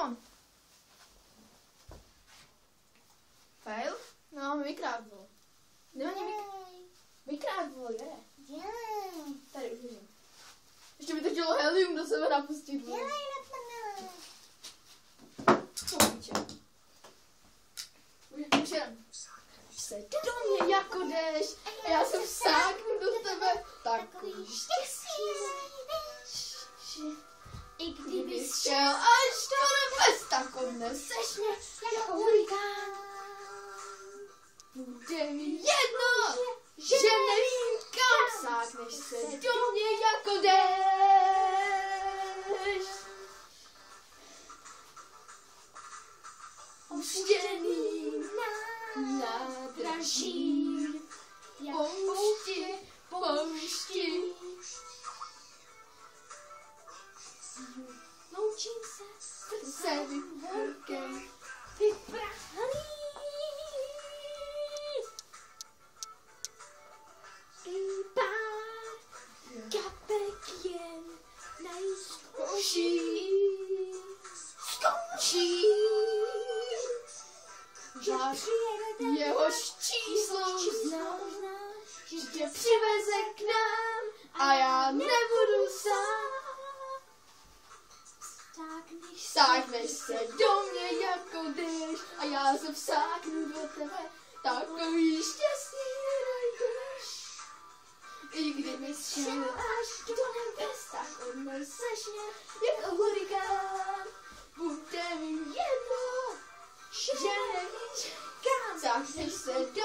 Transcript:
telefon. Fail? No, mi vykrádlo. Nemá mě vykrádlo, je. Tady už vidím. Ještě by to chtělo helium do sebe napustit. Co píče? Už jen. Se do mě jako jdeš a já jsem vsáknu do tebe takový štěstí. I kdybys šel až do nebes, tak odneseš mě jako hurikán. Bude mi jedno, že nevím kam, sákneš se do mě jako jdeš. Opuštěný nádraží, poušti. Loučím se, srdce horkem, vyprahlý. Pár kapek jen najskončí. Jehož číslo znáš, že tě přiveze k nám a já nebudu sám. Sákneš se do mě jako jdeš a já se vsáknu do tebe, takový štěstí najdeš. I kdybys šel až do nebes, tak odneseš mě jako hurikán. Bude mi jedno, že nevíš kam, sákneš se do